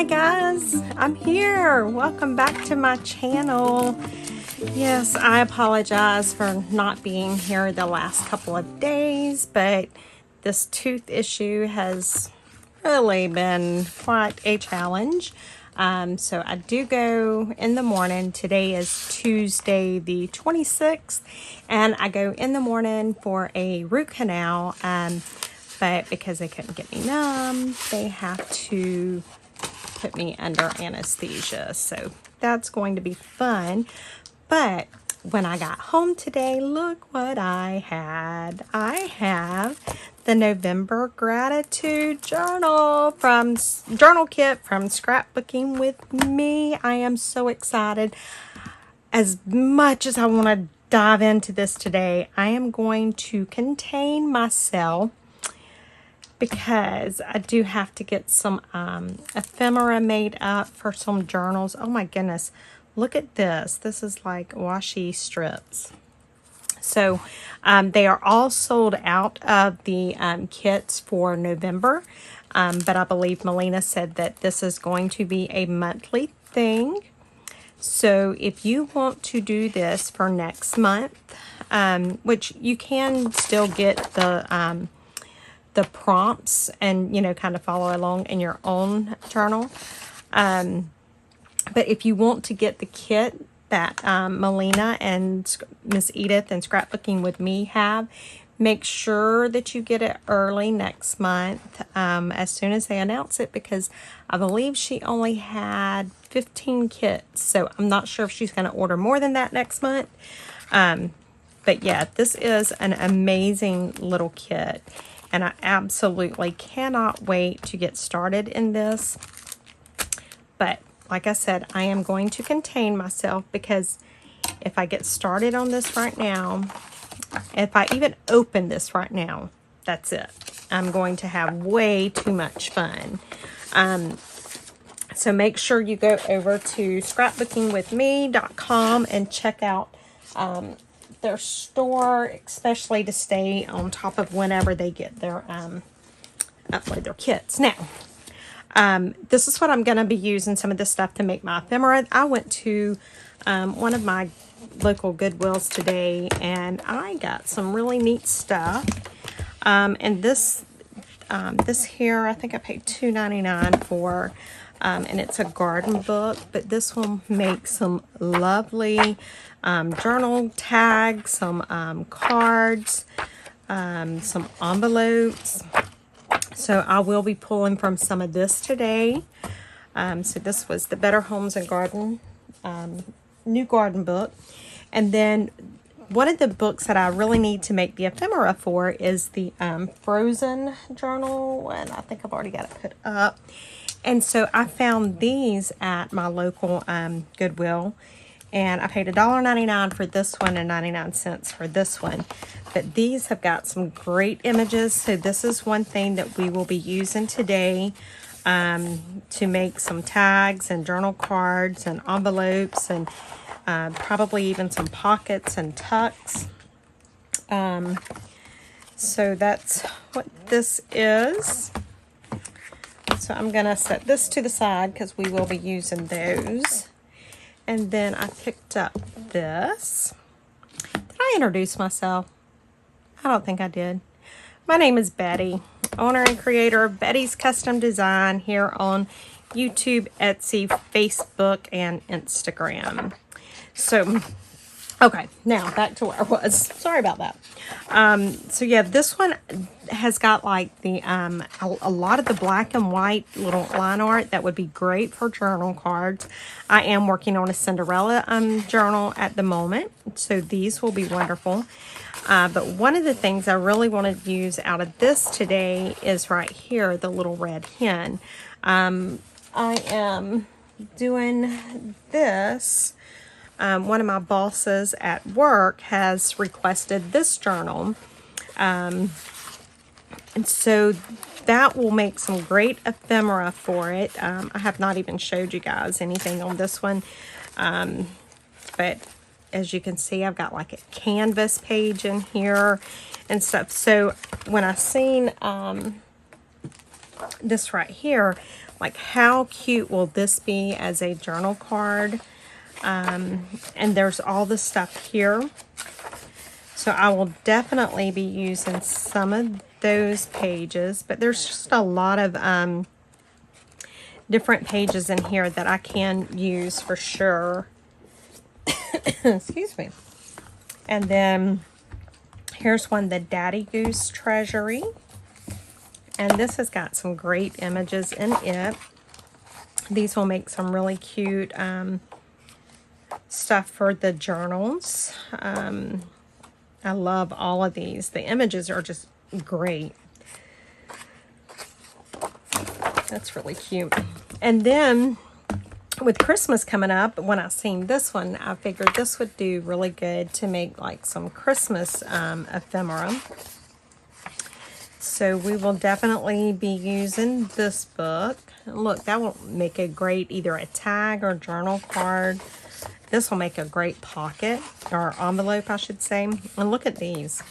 Hi guys, I'm here. Welcome back to my channel. Yes, I apologize for not being here the last couple of days, but this tooth issue has really been quite a challenge. So I do go in the morning. Today is Tuesday the 26th, and I go in the morning for a root canal. But because they couldn't get me numb, they have to put me under anesthesia. So that's going to be fun. But when I got home today, look what I had. I have the November gratitude journal journal kit from Scrapbooking with Me. I am so excited. As much as I want to dive into this today, I am going to contain myself because I do have to get some ephemera made up for some journals. Oh my goodness, look at this. This is like washi strips. So they are all sold out of the kits for November, but I believe Melina said that this is going to be a monthly thing. So if you want to do this for next month, which you can still get the prompts and, you know, kind of follow along in your own journal. But if you want to get the kit that Melina and Miss Edith and Scrapbooking with Me have, make sure that you get it early next month, as soon as they announce it, because I believe she only had 15 kits. So I'm not sure if she's going to order more than that next month. But yeah, this is an amazing little kit. And I absolutely cannot wait to get started in this. But like I said, I am going to contain myself, because if I get started on this right now, if I even open this right now, that's it. I'm going to have way too much fun. So make sure you go over to scrapbookingwithme.com and check out their store, especially to stay on top of whenever they get their upload their kits. Now, this is what I'm going to be using some of this stuff to make my ephemera. I went to one of my local Goodwills today, and I got some really neat stuff. And this here, I think I paid $2.99 for, and it's a garden book. But this will make some lovely journal tags, some cards, some envelopes. So I will be pulling from some of this today. So this was the Better Homes and Garden new garden book. And then one of the books that I really need to make the ephemera for is the Frozen journal, and I think I've already got it put up. And so I found these at my local Goodwill, and I paid $1.99 for this one and 99 cents for this one. But these have got some great images. So this is one thing that we will be using today to make some tags and journal cards and envelopes, and probably even some pockets and tucks. So that's what this is. So I'm going to set this to the side because we will be using those. And then I picked up this. Did I introduce myself? I don't think I did. My name is Betty, owner and creator of Betty's Custom Design here on YouTube, Etsy, Facebook, and Instagram. So, okay, now back to where I was. Sorry about that. So yeah, this one has got like the a lot of the black and white little line art that would be great for journal cards. I am working on a Cinderella journal at the moment, so these will be wonderful. But one of the things I really want to use out of this today is right here, the little red hen. I am doing this. One of my bosses at work has requested this journal. And so that will make some great ephemera for it. I have not even showed you guys anything on this one. But as you can see, I've got like a canvas page in here and stuff. So when I seen this right here, Like, how cute will this be as a journal card? And there's all the stuff here. So I will definitely be using some of those pages, but there's just a lot of different pages in here that I can use for sure. Excuse me. And then here's one, the Daddy Goose Treasury. And this has got some great images in it. These will make some really cute stuff for the journals. I love all of these. The images are just great. That's really cute. And then with Christmas coming up, when I seen this one, I figured this would do really good to make like some Christmas ephemera. So we will definitely be using this book. Look, that will make a great either a tag or journal card. This will make a great pocket, or envelope, I should say. And look at these.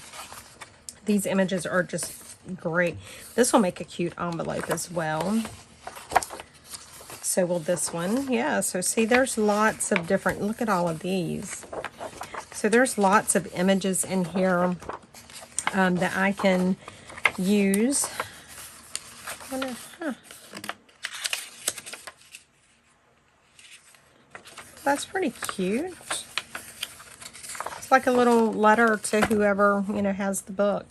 These images are just great. This will make a cute envelope as well. So will this one. Yeah, so see, there's lots of different, look at all of these. So there's lots of images in here that I can use. That's pretty cute. It's like a little letter to whoever, you know, has the book.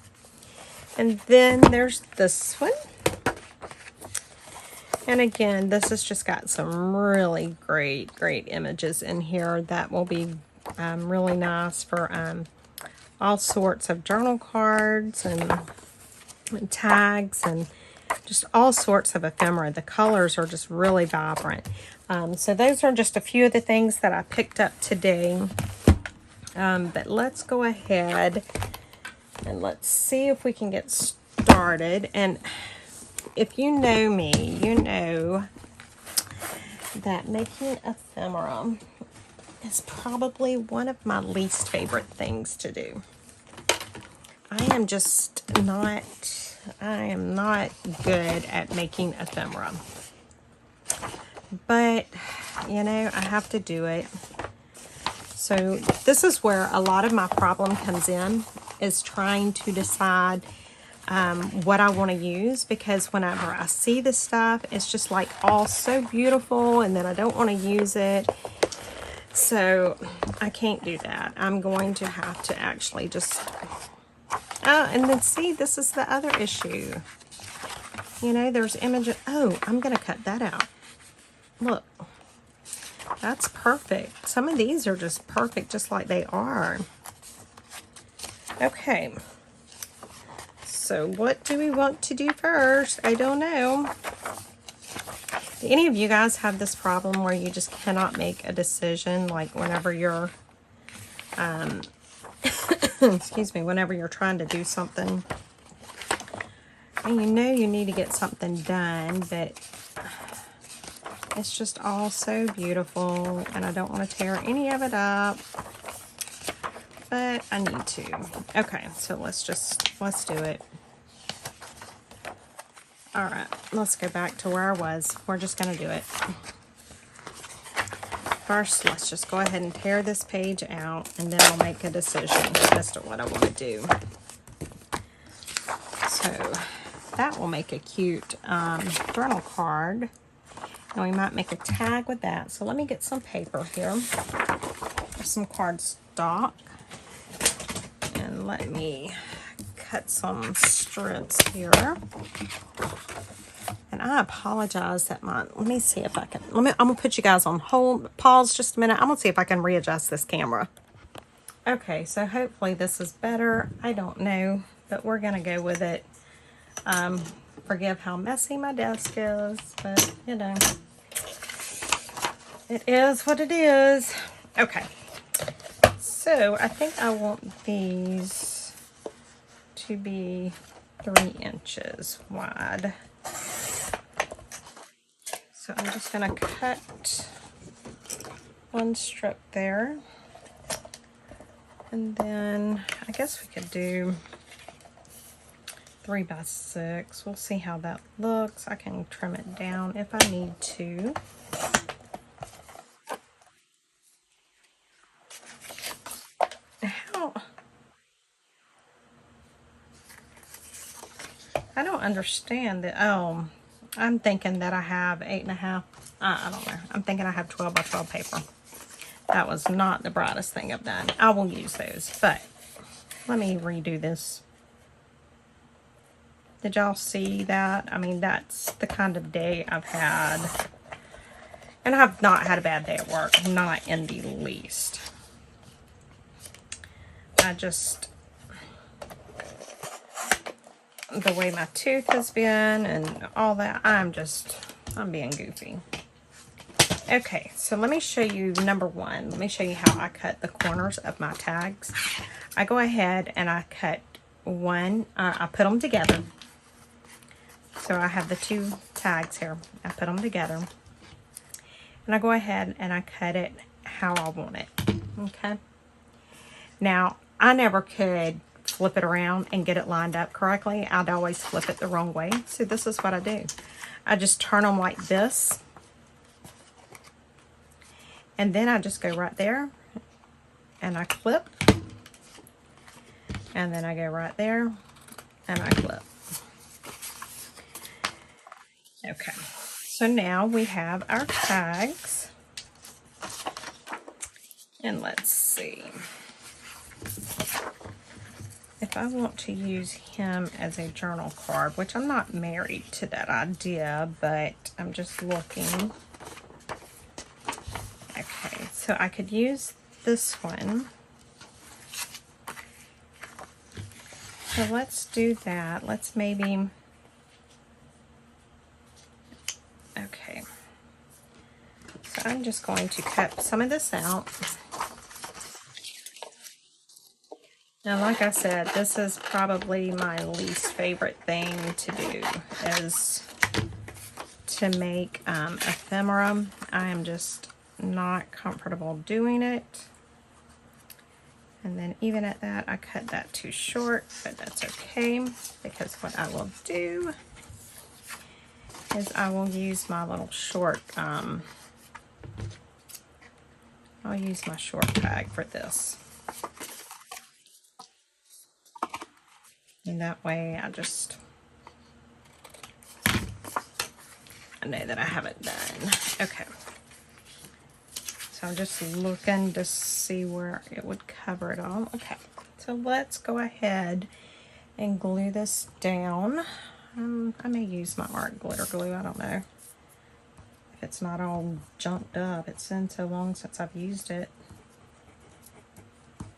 And then there's this one. And again, this has just got some really great images in here that will be really nice for all sorts of journal cards and tags and just all sorts of ephemera. The colors are just really vibrant. So those are just a few of the things that I picked up today. But let's go ahead and let's see if we can get started. And if you know me, you know that making ephemera is probably one of my least favorite things to do. I am not good at making ephemera. But, you know, I have to do it. So this is where a lot of my problem comes in, is trying to decide what I want to use, because whenever I see this stuff, it's just like all so beautiful, and then I don't want to use it. So I can't do that. I'm going to have to actually just... and then see, this is the other issue. You know, there's images. Oh, I'm going to cut that out. Look. That's perfect. Some of these are just perfect, just like they are. Okay. So what do we want to do first? I don't know. Do any of you guys have this problem where you just cannot make a decision, like whenever you're, excuse me, whenever you're trying to do something, and you know you need to get something done, but it's just all so beautiful, and I don't want to tear any of it up, but I need to. Okay, so let's do it. All right, let's go back to where I was. We're just going to do it. First, let's just go ahead and tear this page out, and then I'll make a decision as to what I want to do. So that will make a cute journal card. And we might make a tag with that. So let me get some paper here. Some cardstock. And let me cut some strips here. And I apologize that let me see if I can, I'm going to put you guys on hold, pause just a minute. I'm going to see if I can readjust this camera. Okay, so hopefully this is better. I don't know, but we're going to go with it. Forgive how messy my desk is, but you know, it is what it is. Okay, so I think I want these to be 3 inches wide. So I'm just going to cut one strip there. And then I guess we could do 3x6. We'll see how that looks. I can trim it down if I need to. How? I don't understand that. Oh, I'm thinking that I have 8.5. I don't know. I'm thinking I have 12 by 12 paper. That was not the brightest thing I've done. I will use those, but let me redo this. Did y'all see that? I mean, that's the kind of day I've had. And I've not had a bad day at work. Not in the least. I just, the way my tooth has been and all that, I'm being goofy. Okay, so let me show you number one. Let me show you how I cut the corners of my tags. I go ahead and I cut one, I put them together. So I have the two tags here. I put them together. And I go ahead and I cut it how I want it. Okay. Now, I never could flip it around and get it lined up correctly. I'd always flip it the wrong way. So this is what I do. I just turn them like this. And then I just go right there and I clip. And then I go right there and I clip. Okay, so now we have our tags. And let's see. If I want to use him as a journal card, which I'm not married to that idea, but I'm just looking. Okay, so I could use this one. So let's do that. Let's maybe, okay. So I'm just going to cut some of this out. Now, like I said, this is probably my least favorite thing to do, is to make ephemera. I am just not comfortable doing it. And then even at that, I cut that too short, but that's okay, because what I will do is I will use my little short, I'll use my short tag for this. And that way I know that I have it done. Okay. So I'm just looking to see where it would cover it all. Okay. So let's go ahead and glue this down. I may use my art glitter glue. I don't know if it's not all junked up. It's been so long since I've used it.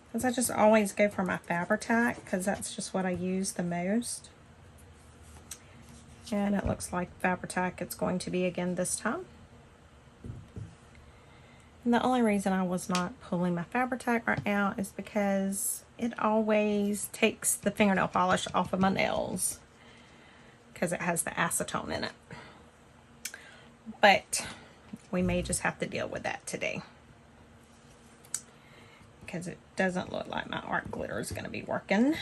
Because I just always go for my Fabri-Tac, because that's just what I use the most. And it looks like Fabri-Tac it's going to be again this time. And the only reason I was not pulling my Fabri-Tac right now is because it always takes the fingernail polish off of my nails, because it has the acetone in it. But we may just have to deal with that today, because it doesn't look like my art glitter is going to be working.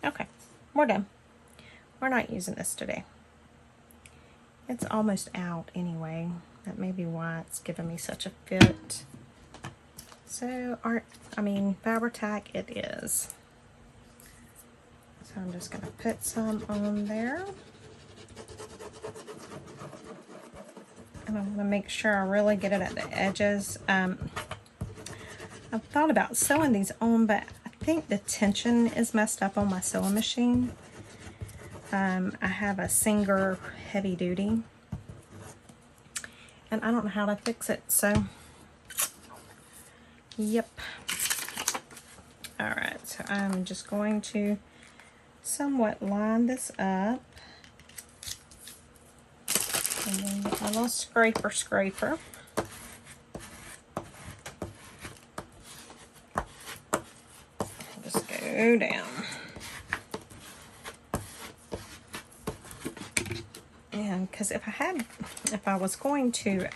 Okay, we're done. We're not using this today. It's almost out anyway. That may be why it's giving me such a fit. So Fabri-Tac it is. So I'm just going to put some on there. And I'm going to make sure I really get it at the edges. I've thought about sewing these on, but I think the tension is messed up on my sewing machine. I have a Singer heavy duty, and I don't know how to fix it, so yep. Alright, so I'm just going to somewhat line this up, and then get my little scraper. Just go down. And because if I was going to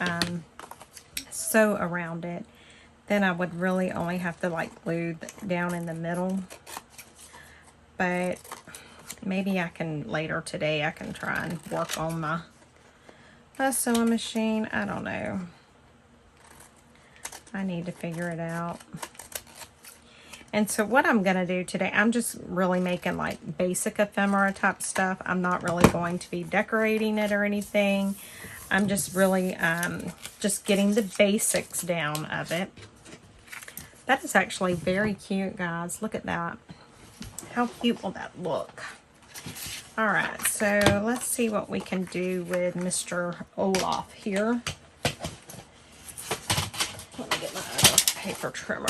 sew around it, then I would really only have to like glue down in the middle. But maybe I can, later today, I can try and work on my sewing machine. I don't know. I need to figure it out. And so what I'm going to do today, I'm just really making like basic ephemera type stuff. I'm not really going to be decorating it or anything. I'm just really just getting the basics down of it. That is actually very cute, guys. Look at that. How cute will that look? All right, so let's see what we can do with Mr. Olaf here. Let me get my other paper trimmer.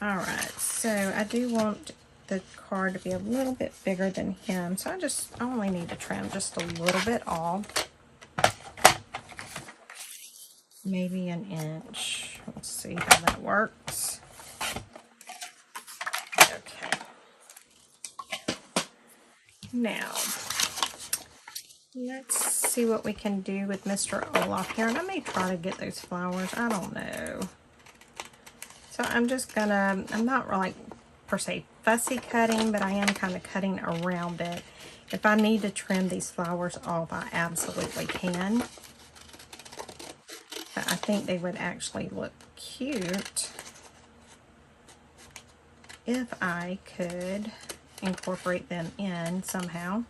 All right, so I do want the card to be a little bit bigger than him, so I only need to trim just a little bit off. Maybe an inch. Let's see how that works. Okay. Now, let's see what we can do with Mr. Olaf here. And I may try to get those flowers. I don't know. So I'm just gonna, I'm not like per se fussy cutting, but I am kind of cutting around it. If I need to trim these flowers off, I absolutely can. But I think they would actually look cute if I could incorporate them in somehow.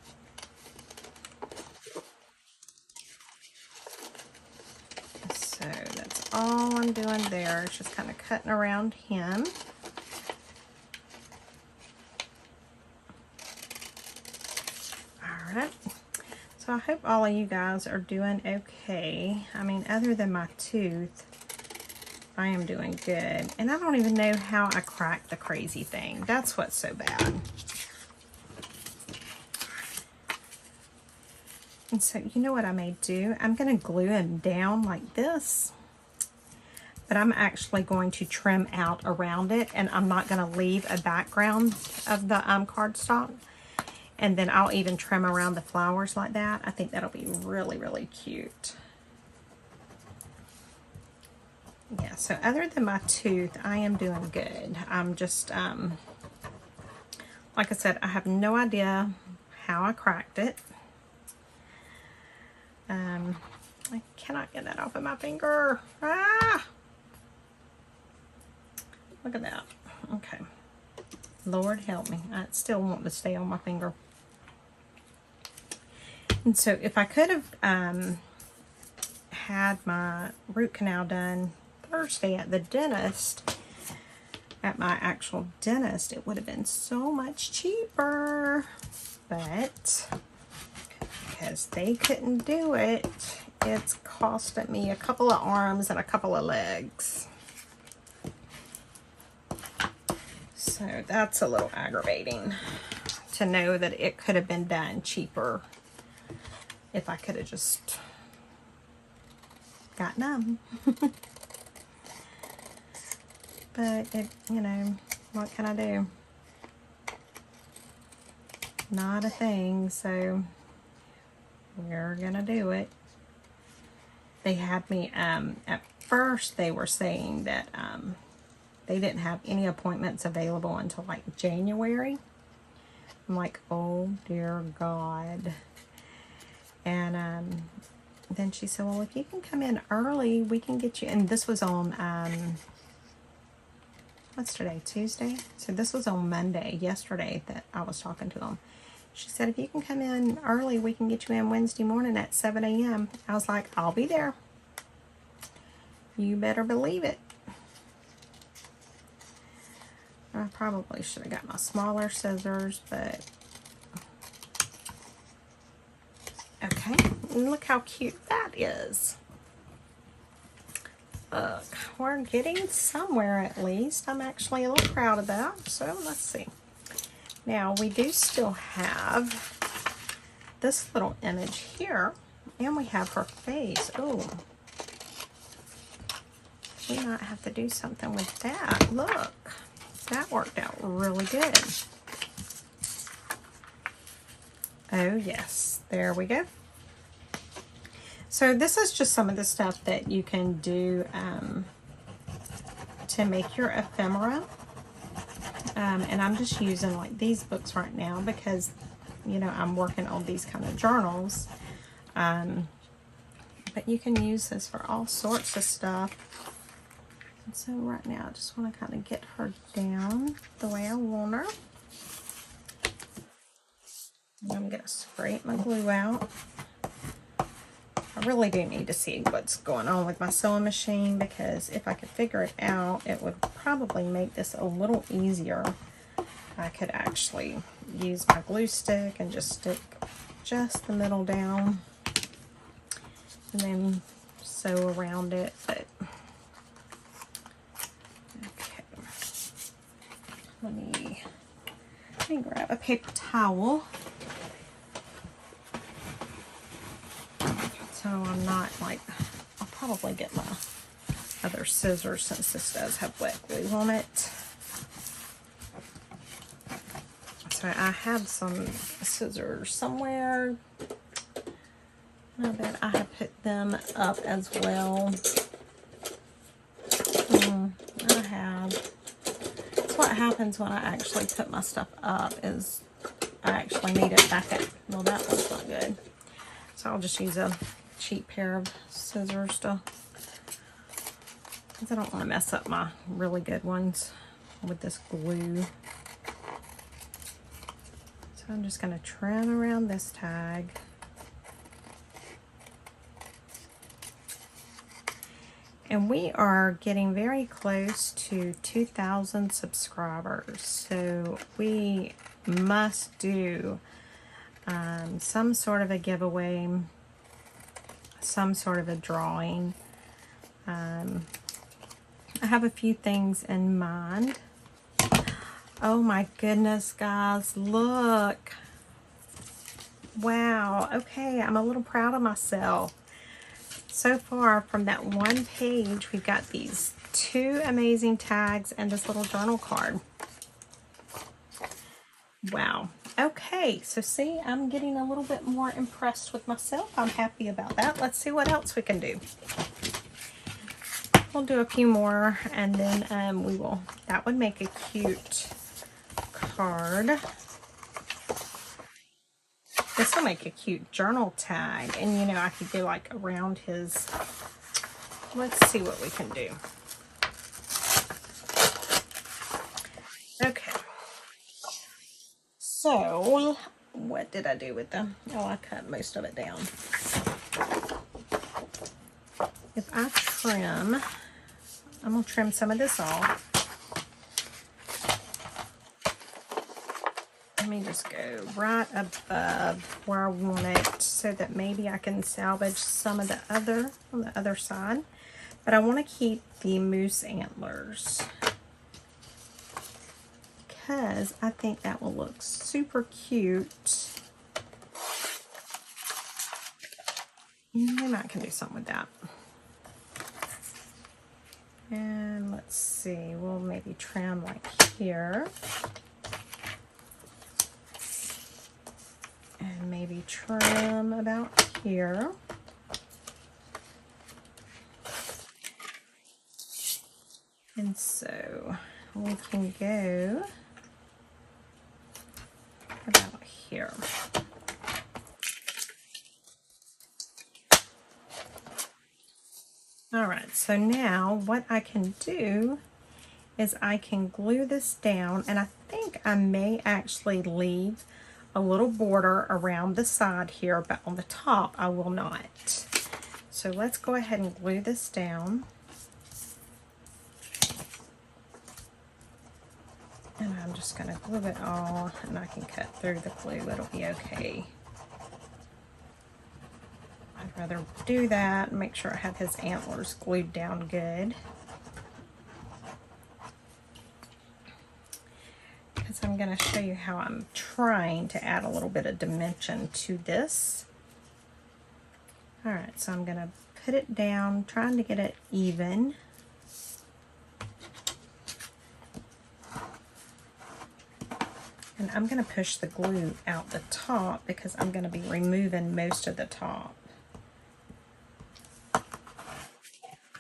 So that's all I'm doing there. It's just kind of cutting around him. All right. So I hope all of you guys are doing okay. I mean, other than my tooth, I am doing good. And I don't even know how I cracked the crazy thing. That's what's so bad. And so, you know what I may do? I'm going to glue him down like this. But I'm actually going to trim out around it. And I'm not going to leave a background of the cardstock. And then I'll even trim around the flowers like that. I think that'll be really, really cute. Yeah, so other than my tooth, I am doing good. I'm just, like I said, I have no idea how I cracked it. I cannot get that off of my finger. Ah! Look at that. Okay. Lord help me. I still want to stay on my finger. And so if I could have had my root canal done Thursday at the dentist, at my actual dentist, it would have been so much cheaper. But because they couldn't do it, it's costing me a couple of arms and a couple of legs. So that's a little aggravating to know that it could have been done cheaper if I could have just got them. But it, you know, what can I do? Not a thing, so we're gonna do it. They had me, at first they were saying that they didn't have any appointments available until like January. I'm like, oh dear God. And then she said, well, if you can come in early, we can get you, and this was on, what's today, Tuesday? So this was on Monday, yesterday, that I was talking to them. She said, if you can come in early, we can get you in Wednesday morning at 7 a.m. I was like, I'll be there. You better believe it. I probably should have got my smaller scissors, but okay. And look how cute that is. Look, we're getting somewhere at least. I'm actually a little proud of that. So let's see. Now we do still have this little image here, and we have her face. Oh, we might have to do something with that. Look. That worked out really good. Oh yes, there we go. So this is just some of the stuff that you can do to make your ephemera. And I'm just using like these books right now because, you know, I'm working on these kind of journals. But you can use this for all sorts of stuff. And so right now I just want to kind of get her down the way I want her. And I'm going to scrape my glue out. I really do need to see what's going on with my sewing machine, because if I could figure it out, it would probably make this a little easier. I could actually use my glue stick and just stick just the middle down and then sew around it. But okay, let me grab a paper towel so I'm not like, I'll probably get my other scissors since this does have wet glue on it. So I had some scissors somewhere. I bet I have put them up as well. I have. That's what happens when I actually put my stuff up, is I actually need it back up. Well, that one's not good. So I'll just use a cheap pair of scissors to, because I don't want to mess up my really good ones with this glue. So I'm just going to trim around this tag. And we are getting very close to 2,000 subscribers. So we must do some sort of a giveaway, some sort of a drawing. I have a few things in mind. Oh my goodness, guys, look. Wow, okay, I'm a little proud of myself. So far from that one page, we've got these 2 amazing tags and this little journal card. Wow. Okay, so see, I'm getting a little bit more impressed with myself. I'm happy about that. Let's see what else we can do. We'll do a few more, and then we will, that would make a cute card. This will make a cute journal tag, and you know, I could go like around his, let's see what we can do. Okay. So, what did I do with them? Oh, I cut most of it down. If I trim, I'm going to trim some of this off. Let me just go right above where I want it so that maybe I can salvage some of the other on the other side. But I want to keep the moose antlers, because I think that will look super cute. Maybe I can do something with that. And let's see, we'll maybe trim like here. And maybe trim about here. And so we can go about here. All right, so now what I can do is I can glue this down, and I think I may actually leave a little border around the side here, but on the top I will not. So let's go ahead and glue this down. And I'm just going to glue it all, and I can cut through the glue. It'll be okay. I'd rather do that and make sure I have his antlers glued down good. Because I'm going to show you how I'm trying to add a little bit of dimension to this. Alright, so I'm going to put it down, trying to get it even. And I'm going to push the glue out the top because I'm going to be removing most of the top.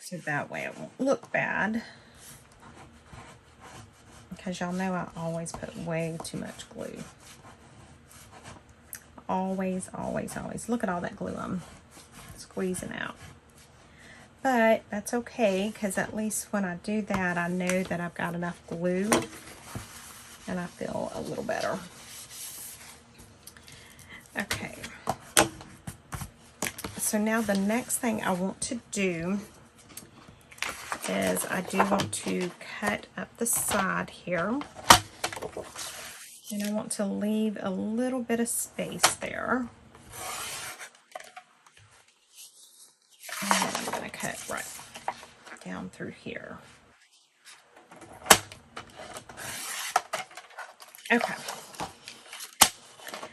So that way it won't look bad. because y'all know I always put way too much glue. Always, always, always. Look at all that glue I'm squeezing out. But that's okay, because at least when I do that, I know that I've got enough glue, and I feel a little better. Okay. So now the next thing I want to do is I do want to cut up the side here. And I want to leave a little bit of space there. And I'm going to cut right down through here. Okay.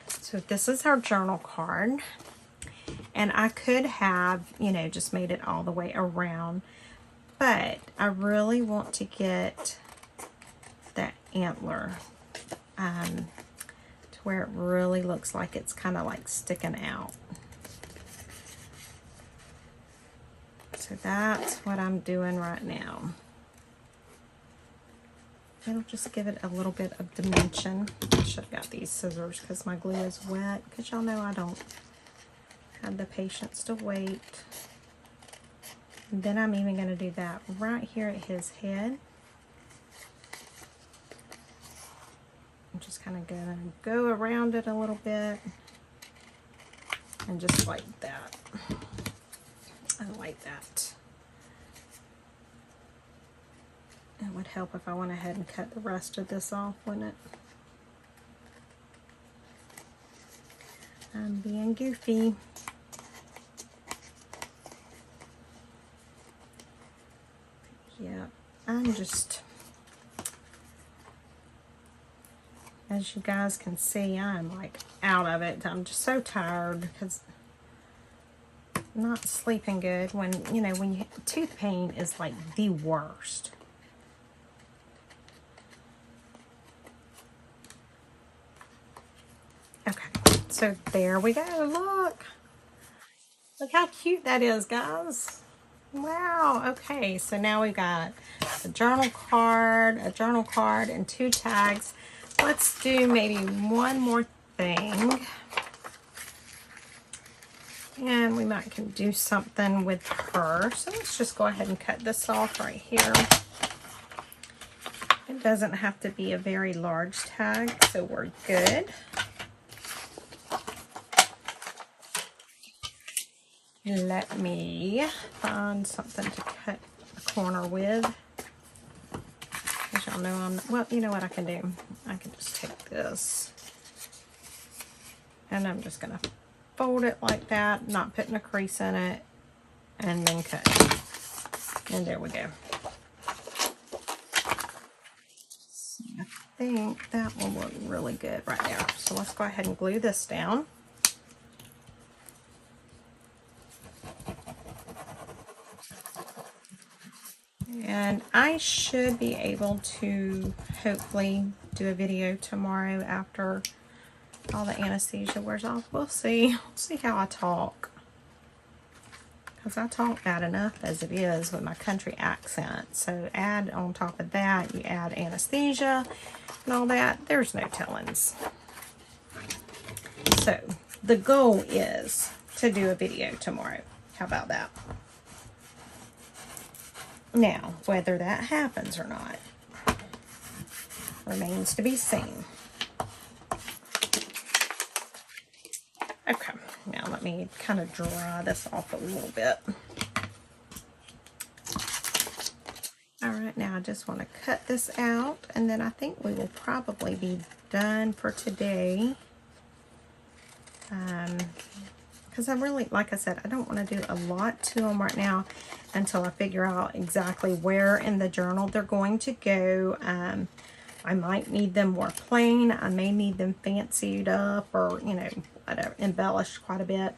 So this is our journal card. And I could have, you know, just made it all the way around. But I really want to get that antler to where it really looks like it's kind of like sticking out. So that's what I'm doing right now. It'll just give it a little bit of dimension. I should have got these scissors because my glue is wet, because y'all know I don't have the patience to wait. And then I'm even going to do that right here at his head. I'm just kind of going to go around it a little bit and just like that. I like that. It would help if I went ahead and cut the rest of this off, wouldn't it? I'm being goofy. Yeah, I'm just, as you guys can see, I'm like out of it. I'm just so tired because not sleeping good when, you know, when you, tooth pain is like the worst. Okay, so there we go. Look how cute that is, guys. Wow. Okay, so now we got a journal card, and 2 tags. Let's do maybe one more thing. And we might can do something with her. So let's just go ahead and cut this off right here. It doesn't have to be a very large tag, so we're good. Let me find something to cut a corner with. As y'all know, I'm, well, you know what I can do? I can just take this and I'm just going to fold it like that, not putting a crease in it, and then cut. And there we go. So I think that will look really good right there. So let's go ahead and glue this down. And I should be able to hopefully do a video tomorrow after all the anesthesia wears off. We'll see. We'll see how I talk. Because I talk bad enough as it is with my country accent. So add on top of that, you add anesthesia and all that. There's no tellings. So the goal is to do a video tomorrow. How about that? Now, whether that happens or not remains to be seen. Okay, now let me kind of dry this off a little bit. All right, now I just want to cut this out, and then I think we will probably be done for today. Because I really, like I said, I don't want to do a lot to them right now until I figure out exactly where in the journal they're going to go. I might need them more plain. I may need them fancied up or, you know, whatever, embellished quite a bit.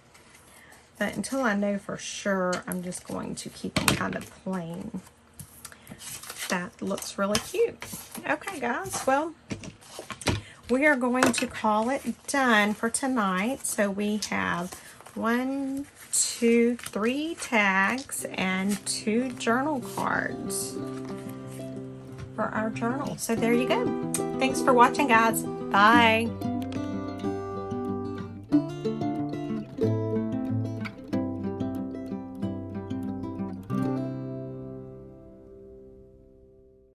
But until I know for sure, I'm just going to keep them kind of plain. That looks really cute. Okay, guys, well, we are going to call it done for tonight. So we have 1, 2, 3 tags and 2 journal cards. for our journal. So there you go. Thanks for watching, guys. Bye.